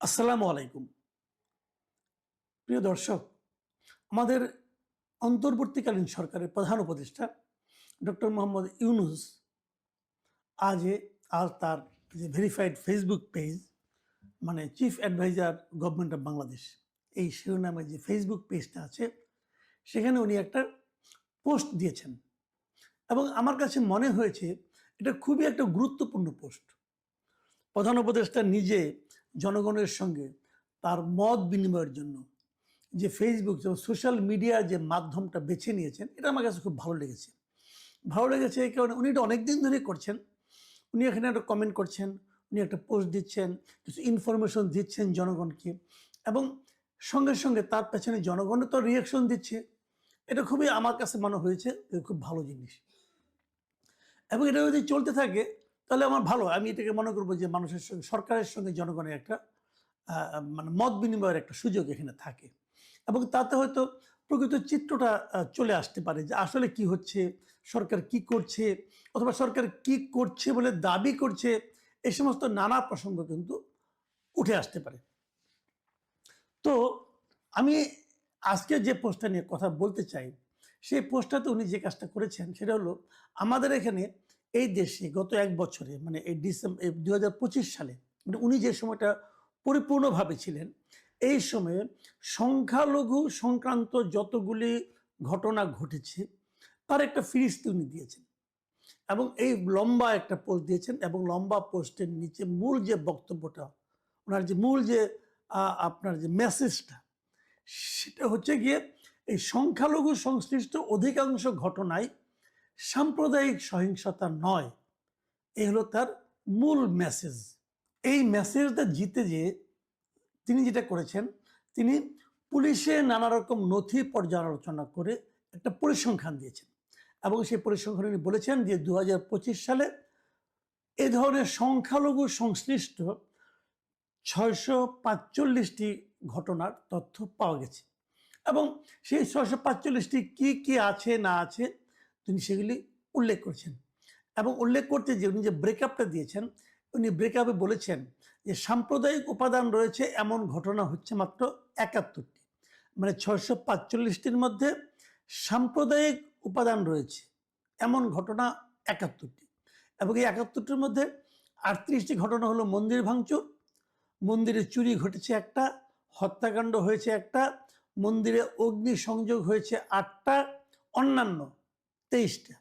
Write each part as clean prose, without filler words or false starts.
আসসালামু আলাইকুম। প্রিয় দর্শক, আমাদের অন্তর্বর্তীকালীন সরকারের প্রধান উপদেষ্টা ডক্টর মোহাম্মদ ইউনূস আজ তার যে ভেরিফাইড ফেসবুক পেজ, মানে chief adviser government of Bangladesh, এই শিরোনামে যে ফেসবুক পেজটা আছে, সেখানে উনি একটা পোস্ট দিয়েছেন এবং আমার কাছে মনে হয়েছে এটা খুবই একটা গুরুত্বপূর্ণ পোস্ট। প্রধান উপদেষ্টা নিজে জনগণের সঙ্গে তার মত বিনিময়ের জন্য যে ফেসবুক এবং সোশ্যাল মিডিয়ার যে মাধ্যমটা বেছে নিয়েছেন, এটা আমার কাছে খুব ভালো লেগেছে। ভালো লেগেছে এই কারণে উনি এটা অনেক দিন ধরেই করছেন। উনি এখানে একটা কমেন্ট করছেন, উনি একটা পোস্ট দিচ্ছেন, কিছু ইনফরমেশন দিচ্ছেন জনগণকে, এবং সঙ্গে সঙ্গে তার পেছনে জনগণও তো রিয়াকশন দিচ্ছে। এটা খুবই আমার কাছে মনে হয়েছে খুব ভালো জিনিস, এবং এটা যদি চলতে থাকে তাহলে আমার ভালো, আমি এটাকে মনে করবো যে মানুষের সঙ্গে, সরকারের সঙ্গে জনগণের একটা মানে মত বিনিময়ের একটা সুযোগ এখানে থাকে, এবং তাতে হয়তো প্রকৃত চিত্রটা চলে আসতে পারে যে আসলে কি হচ্ছে, সরকার কি করছে, অথবা সরকার কি করছে বলে দাবি করছে। এই সমস্ত নানা প্রসঙ্গ কিন্তু উঠে আসতে পারে। তো আমি আজকে যে পোস্টটা নিয়ে কথা বলতে চাই, সেই পোস্টটাতে উনি যে কাজটা করেছেন সেটা হলো, আমাদের এখানে এই দেশে গত এক বছরে, মানে এই ডিসেম্বর 2025 সালে, মানে উনি যে সময়টা পরিপূর্ণভাবে ছিলেন, এই সময়ে সংখ্যালঘু সংক্রান্ত যতগুলি ঘটনা ঘটেছে তার একটা ফিরিস্তি উনি দিয়েছেন, এবং এই লম্বা একটা পোস্ট দিয়েছেন, এবং লম্বা পোস্টের নিচে মূল যে বক্তব্যটা, ওনার যে মূল যে আপনার যে মেসেজটা, সেটা হচ্ছে গিয়ে এই সংখ্যালঘু সংশ্লিষ্ট অধিকাংশ ঘটনায় সাম্প্রদায়িক সহিংসতা নয়, এই হলো তার মূল মেসেজ। এই মেসেজটা জিতে যে তিনি যেটা করেছেন, তিনি পুলিশের নানা রকম নথি পর্যালোচনা করে একটা পরিসংখ্যান দিয়েছেন, এবং সেই পরিসংখ্যানে উনি বলেছেন যে 2025 সালে এ ধরনের সংখ্যালঘু সংশ্লিষ্ট 645টি ঘটনার তথ্য পাওয়া গেছে, এবং সেই 645টি কি কি আছে না আছে তিনি সেগুলি উল্লেখ করেছেন। এবং উল্লেখ করতে যে উনি যে ব্রেকআপটা দিয়েছেন, উনি ব্রেকআপে বলেছেন যে সাম্প্রদায়িক উপাদান রয়েছে এমন ঘটনা হচ্ছে মাত্র 71টি, মানে 645টির মধ্যে সাম্প্রদায়িক উপাদান রয়েছে এমন ঘটনা 71টি, এবং এই 71টির মধ্যে 38টি ঘটনা হলো মন্দির ভাঙচুর, মন্দিরে চুরি ঘটেছে একটা, হত্যাকাণ্ড হয়েছে একটা, মন্দিরে অগ্নি সংযোগ হয়েছে 8টা, অন্যান্য 23টা।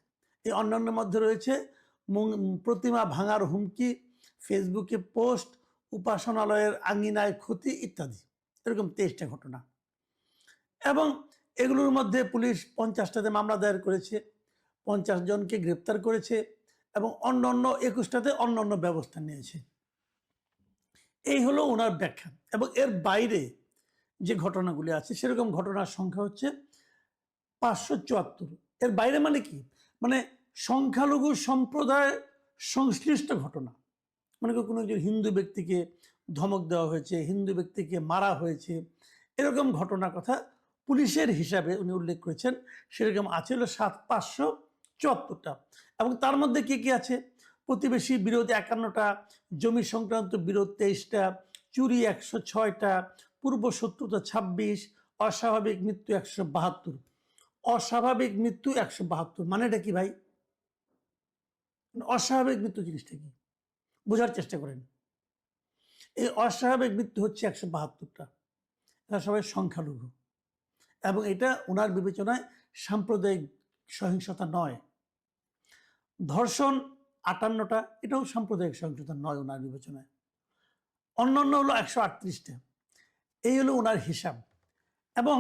এই অন্যান্যের মধ্যে রয়েছে প্রতিমা ভাঙার হুমকি, ফেসবুকে পোস্ট, উপাসনালয়ের আঙিনায় ক্ষতি ইত্যাদি, এরকম 23টা ঘটনা। এবং এগুলোর মধ্যে পুলিশ 50টাতে মামলা দায়ের করেছে, 50 জনকে গ্রেপ্তার করেছে, এবং অন্যান্য 21টাতে অন্যান্য ব্যবস্থা নিয়েছে। এই হলো ওনার ব্যাখ্যা। এবং এর বাইরে যে ঘটনাগুলি আছে, সেরকম ঘটনার সংখ্যা হচ্ছে 574। এর বাইরে মানে কি, মানে সংখ্যালঘু সম্প্রদায় সংশ্লিষ্ট ঘটনা, মানে কোনো একজন হিন্দু ব্যক্তিকে ধমক দেওয়া হয়েছে, হিন্দু ব্যক্তিকে মারা হয়েছে, এরকম ঘটনার কথা পুলিশের হিসাবে উনি উল্লেখ করেছেন, সেরকম আছে হলো 574টা। এবং তার মধ্যে কি কি আছে, প্রতিবেশী বিরোধ 51টা, জমি সংক্রান্ত বিরোধ 23টা, চুরি 106টা, পূর্ব শত্রুতা 26, অস্বাভাবিক মৃত্যু 172। অস্বাভাবিক মৃত্যু 172 মানে এটা কি ভাই? অস্বাভাবিক মৃত্যু জিনিসটা কি বোঝার চেষ্টা করেন। এই অস্বাভাবিক মৃত্যু হচ্ছে 172টা, এরা সবাই সংখ্যালঘু, এবং এটা ওনার বিবেচনায় সাম্প্রদায়িক সহিংসতা নয়। ধর্ষণ 58টা, এটাও সাম্প্রদায়িক সহিংসতা নয় ওনার বিবেচনায়। অন্যান্য হলো 138টা। এই হলো ওনার হিসাব। এবং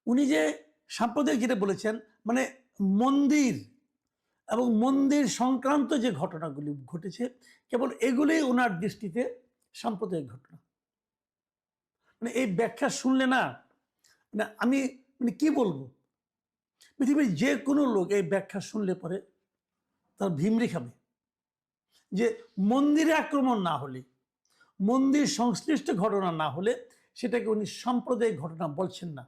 উনি যে সাম্প্রদায়িক যেটা বলেছেন, মানে মন্দির এবং মন্দির সংক্রান্ত যে ঘটনাগুলি ঘটেছে, কেবল এগুলি ওনার দৃষ্টিতে সাম্প্রদায়িক ঘটনা। মানে এই ব্যাখ্যা শুনলে না, মানে আমি মানে কি বলবো, পৃথিবীর যে কোনো লোক এই ব্যাখ্যা শুনলে পরে তার ভিমরি খাবে। যে মন্দিরে আক্রমণ না হলে, মন্দির সংশ্লিষ্ট ঘটনা না হলে, সেটাকে উনি সাম্প্রদায়িক ঘটনা বলছেন না।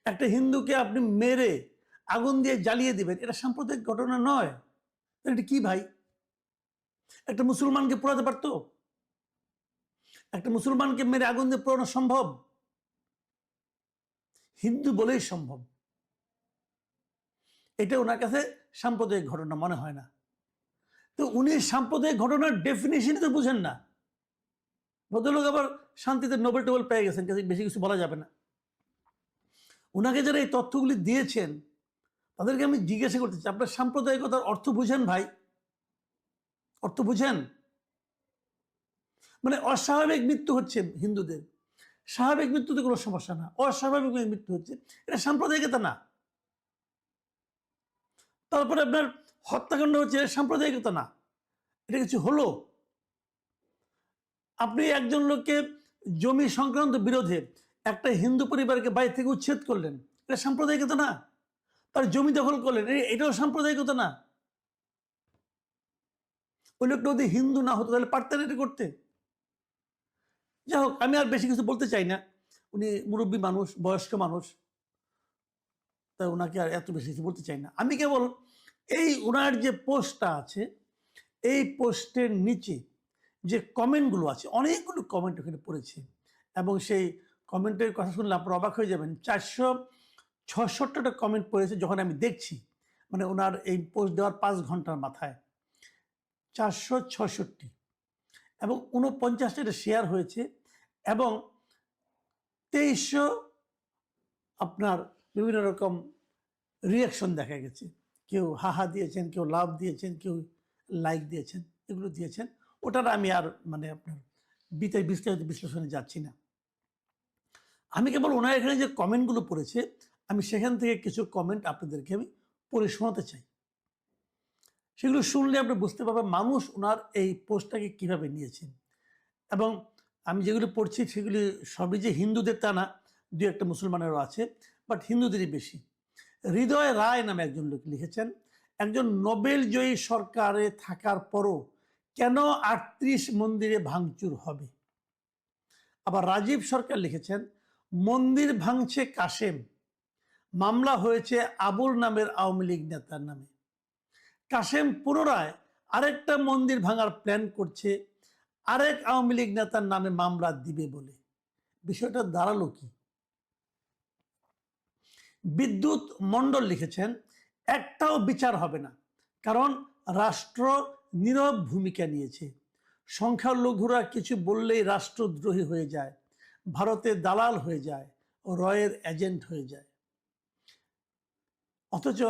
একটা হিন্দুকে আপনি মেরে আগুন দিয়ে জ্বালিয়ে দিবেন, এটা সাম্প্রদায়িক ঘটনা নয়। এটা কি ভাই? একটা মুসলমানকে পোড়াতে পারতো? একটা মুসলমানকে মেরে আগুন দিয়ে পোড়ানো সম্ভব? হিন্দু বলেই সম্ভব। এটা ওনার কাছে সাম্প্রদায়িক ঘটনা মনে হয় না। তো উনি সাম্প্রদায়িক ঘটনার ডেফিনিশনই তো বুঝেন না। ভদ্রলোক আবার শান্তিতে নোবেল টোবেল পেয়ে গেছেন, বেশি কিছু বলা যাবে না। ওনাকে যারা এই তথ্যগুলি দিয়েছেন তাদেরকে আমি জিজ্ঞাসা করতে চাই, আপনার সাম্প্রদায়িকতার অর্থ বুঝেন ভাই? অর্থ বুঝেন? মানে অস্বাভাবিক মৃত্যু হচ্ছে হিন্দুদের, স্বাভাবিক মৃত্যুতে কোনো সমস্যা না, অস্বাভাবিক মৃত্যু হচ্ছে, এটা সাম্প্রদায়িকতা না। তারপরে আপনার হত্যাকাণ্ড হচ্ছে, সাম্প্রদায়িকতা না, এটা কিছু হলো। আপনি একজন লোককে জমি সংক্রান্ত বিরোধে একটা হিন্দু পরিবারকে বাড়ি থেকে উচ্ছেদ করলেন, এটা সাম্প্রদায়িকতা না? তার জমি দখল করলেন, এটাও সাম্প্রদায়িকতা না? ওই লোকটা যদি হিন্দু না হতো তাহলে পারতেন এটা করতে? যাই হোক, আমি আর বেশি কিছু বলতে চাই না। উনি মুরব্বী মানুষ, বয়স্ক মানুষ, তাই ওনাকে আর এত বেশি কিছু বলতে চাই না। আমি কেবল এই ওনার যে পোস্টটা আছে, এই পোস্টের নিচে যে কমেন্টগুলো আছে, অনেকগুলো কমেন্ট ওখানে পড়েছে, এবং সেই কমেন্টের কথা শুনলে আপনারা অবাক হয়ে যাবেন। 466টা কমেন্ট পড়েছে যখন আমি দেখছি, মানে ওনার এই পোস্ট দেওয়ার 5 ঘন্টার মাথায় 466, এবং 49টা এটা শেয়ার হয়েছে, এবং 2300 আপনার বিভিন্ন রকম রিয়াকশন দেখা গেছে। কেউ হাহা দিয়েছেন, কেউ লাভ দিয়েছেন, কেউ লাইক দিয়েছেন, এগুলো দিয়েছেন। ওটার আমি আর মানে আপনার বিস্তারিত বিশ্লেষণে যাচ্ছি না। আমি কেবল ওনার এখানে যে কমেন্টগুলো পড়েছে, আমি সেখান থেকে কিছু কমেন্ট আপনাদেরকে আমি পড়ে শোনাতে চাই। সেগুলো শুনলে আপনি বুঝতে পারবেন মানুষ ওনার এই পোস্টটাকে কিভাবে নিয়েছেন। এবং আমি যেগুলো পড়ছি সেগুলি সবই যে হিন্দুদের তা না, দু একটা মুসলমানেরও আছে, বাট হিন্দুদেরই বেশি। হৃদয় রায় নামে একজন লোক লিখেছেন, একজন নোবেল জয়ী সরকারে থাকার পরও কেন 38 মন্দিরে ভাঙচুর হবে। আবার রাজীব সরকার লিখেছেন, মন্দির ভাঙছে কাশেম, মামলা হয়েছে আবুল নামের আওয়ামী লীগ নেতার নামে। কাশেম পুনরায় আরেকটা মন্দির ভাঙার প্ল্যান করছে আরেক আওয়ামী লীগ নেতার নামে মামলা দিবে বলে। বিষয়টা দাঁড়ালো কি? বিদ্যুৎ মণ্ডল লিখেছেন, একটাও বিচার হবে না, কারণ রাষ্ট্র নীরব ভূমিকা নিয়েছে। সংখ্যালঘুরা কিছু বললেই রাষ্ট্রদ্রোহী হয়ে যায়, ভারতে দালাল হয়ে যায়, ও রয়ের এজেন্ট হয়ে যায়। অথচ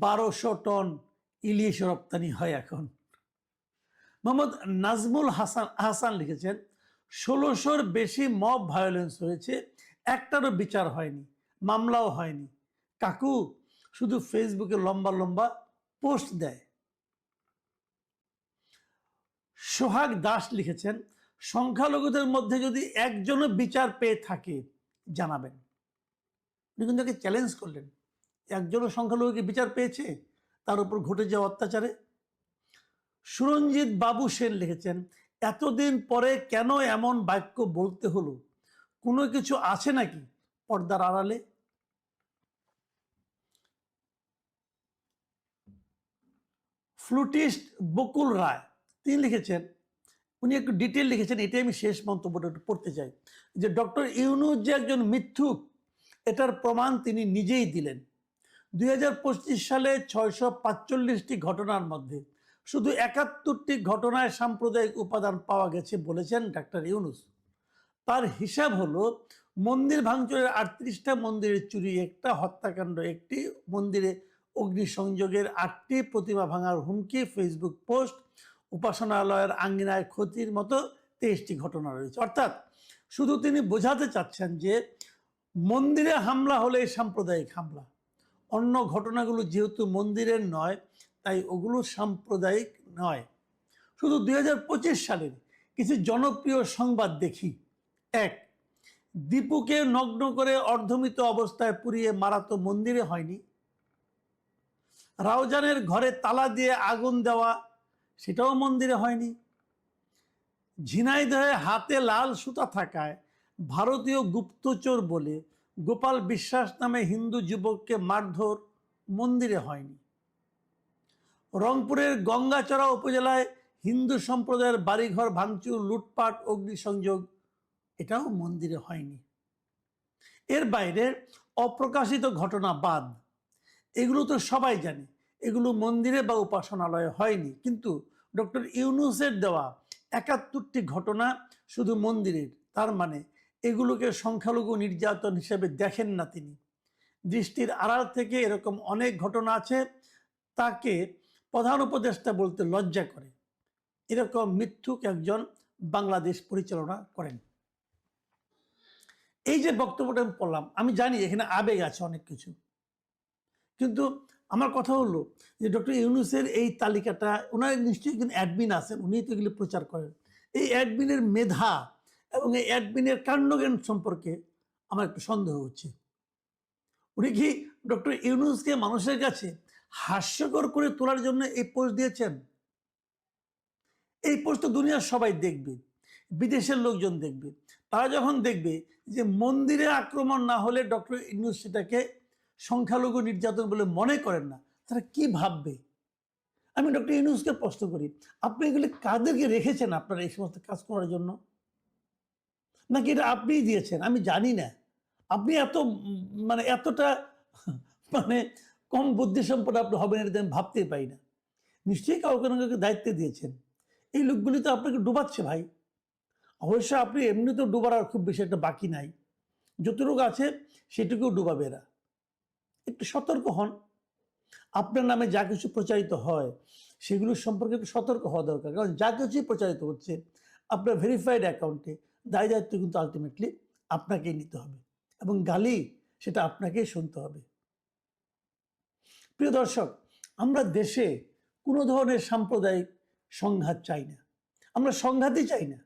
1200 টন ইলিশ রপ্তানি হয় এখন। মোহাম্মদ নাজমুল হাসান লিখেছেন, 1600-র বেশি মব ভায়োলেন্স হয়েছে, একটারও বিচার হয়নি, মামলাও হয়নি। কাকু শুধু ফেসবুকে লম্বা লম্বা পোস্ট দেয়। সোহাগ দাস লিখেছেন, সংখ্যালঘুদের মধ্যে যদি একজনও বিচার পেয়ে থাকে জানাবেন। উনি কিন্তু চ্যালেঞ্জ করলেন, একজনও সংখ্যালঘুকে বিচার পেয়েছে তার উপর ঘটে যাওয়া অত্যাচারে? সুরঞ্জিত বাবু সেন লিখেছেন, এতদিন পরে কেন এমন বাক্য বলতে হলো, কোনো কিছু আছে নাকি পর্দার আড়ালে? ফ্লুটিস্ট বকুল রায় তিনি লিখেছেন, উনি একটু ডিটেল লিখেছেন, এটাই আমি শেষ মন্তব্যটা একটু পড়তে চাই, যে ডক্টর ইউনূস যে একজন মিথ্যুক এটার প্রমাণ তিনি নিজেই দিলেন। 2025 সালে 645টি ঘটনার মধ্যে শুধু 71টি ঘটনায় সাম্প্রদায়িক উপাদান পাওয়া গেছে বলেছেন ডাক্তার ইউনূস। তার হিসাব হলো, মন্দির ভাঙচুরের 38টা মন্দিরের চুরি একটা, হত্যাকাণ্ড একটি, মন্দিরে অগ্নিসংযোগের 8টি, প্রতিমা ভাঙার হুমকি, ফেসবুক পোস্ট, উপাসনালয়ের আঙ্গিনায় ক্ষতির মতো 23টি ঘটনা রয়েছে। অর্থাৎ শুধু তিনি বোঝাতে চাচ্ছেন যে মন্দিরে হামলা হলে সাম্প্রদায়িক হামলা, অন্য ঘটনাগুলো যেহেতু মন্দিরের নয় তাই ওগুলো সাম্প্রদায়িক নয়। শুধু 2025 সালের কিছু জনপ্রিয় সংবাদ দেখি। 1, দীপুকে নগ্ন করে অর্ধমৃত অবস্থায় পুড়িয়ে মারা তো মন্দিরে হয়নি। রাউজানের ঘরে তালা দিয়ে আগুন দেওয়া, সেটাও মন্দিরে হয়নি। ঝিনাইদহে হাতে লাল সুতা থাকায় ভারতীয় গুপ্তচর বলে গোপাল বিশ্বাস নামে হিন্দু যুবককে মারধর, মন্দিরে হয়নি। রংপুরের গঙ্গাচড়া উপজেলায় হিন্দু সম্প্রদায়ের বাড়িঘর ভাঙচুর, লুটপাট, অগ্নিসংযোগ, এটাও মন্দিরে হয়নি। এর বাইরে অপ্রকাশিত ঘটনা বাদ, এগুলো তো সবাই জানে, এগুলো মন্দিরে বা উপাসনালয়ে হয়নি। কিন্তু ডক্টর ইউনূসের দেওয়া ৭১টি ঘটনা শুধু মন্দিরের, তার মানে এগুলোকে সংখ্যালঘু নির্যাতন হিসেবে দেখেন না তিনি। দৃষ্টির আড়াল থেকে এরকম অনেক ঘটনা আছে, তাকে প্রধান উপদেষ্টা বলতে লজ্জা করে। এরকম মিথ্যুক একজন বাংলাদেশ পরিচালনা করেন। এই যে বক্তব্যটা আমি পড়লাম, আমি জানি এখানে আবেগ আছে অনেক কিছু, কিন্তু আমার কথা হলো যে ডক্টর ইউনূসের এই তালিকাটা, ওনার নিশ্চয়ই একজন অ্যাডমিন আছেন, উনি তো এগুলি প্রচার করেন। এই অ্যাডমিনের মেধা এবং এই অ্যাডমিনের কাণ্ডজ্ঞান সম্পর্কে আমার একটু সন্দেহ হচ্ছে। উনি কি ডক্টর ইউনূসকে মানুষের কাছে হাস্যকর করে তোলার জন্য এই পোস্ট দিয়েছেন? এই পোস্ট তো দুনিয়ার সবাই দেখবে, বিদেশের লোকজন দেখবে। তারা যখন দেখবে যে মন্দিরে আক্রমণ না হলে ডক্টর ইউনূস সেটাকে সংখ্যালঘু নির্যাতন বলে মনে করেন না, তারা কি ভাববে? আমি ডক্টর ইউনূসকে প্রশ্ন করি, আপনি এগুলি কাদেরকে রেখেছেন আপনার এই সমস্ত কাজ করার জন্য? নাকি এটা আপনিই দিয়েছেন? আমি জানি না। আপনি এত মানে এতটা মানে কম বুদ্ধিসম্পন্ন আপনি হবেন এটা আমি ভাবতেই পারি না। নিশ্চয়ই কাউকে না কাউকে দায়িত্ব দিয়েছেন। এই লোকগুলি তো আপনাকে ডুবাচ্ছে ভাই। অবশ্য আপনি এমনি তো ডুবার আর খুব বেশি একটা বাকি নাই, যতটুকু আছে সেটুকুও ডুবাবে এরা। একটু সতর্ক হন। আপনার নামে যা কিছু প্রচারিত হয় সেগুলোর সম্পর্কে একটু সতর্ক হওয়া দরকার, কারণ যা কিছুই প্রচারিত হচ্ছে আপনার ভেরিফাইড অ্যাকাউন্টে দায় দায়িত্ব কিন্তু আলটিমেটলি আপনাকেই নিতে হবে, এবং গালি সেটা আপনাকেই শুনতে হবে। প্রিয় দর্শক, আমরা দেশে কোনো ধরনের সাম্প্রদায়িক সংঘাত চাই না, আমরা সংঘাতই চাই না।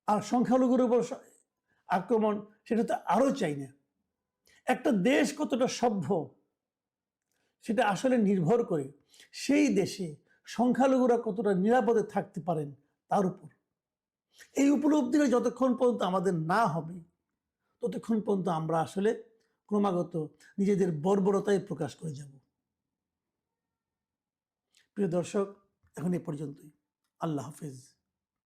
আর সংখ্যালঘুর উপর আক্রমণ সেটা তো আরও চাই না। একটা দেশ কতটা সভ্য সেটা আসলে নির্ভর করে সেই দেশে সংখ্যালঘুরা কতটা নিরাপদে থাকতে পারেন তার উপর। এই উপলব্ধিটা যতক্ষণ পর্যন্ত আমাদের না হবে ততক্ষণ পর্যন্ত আমরা আসলে ক্রমাগত নিজেদের বর্বরতায় প্রকাশ করে যাব। প্রিয় দর্শক, এখন এ পর্যন্তই। আল্লাহ হাফেজ।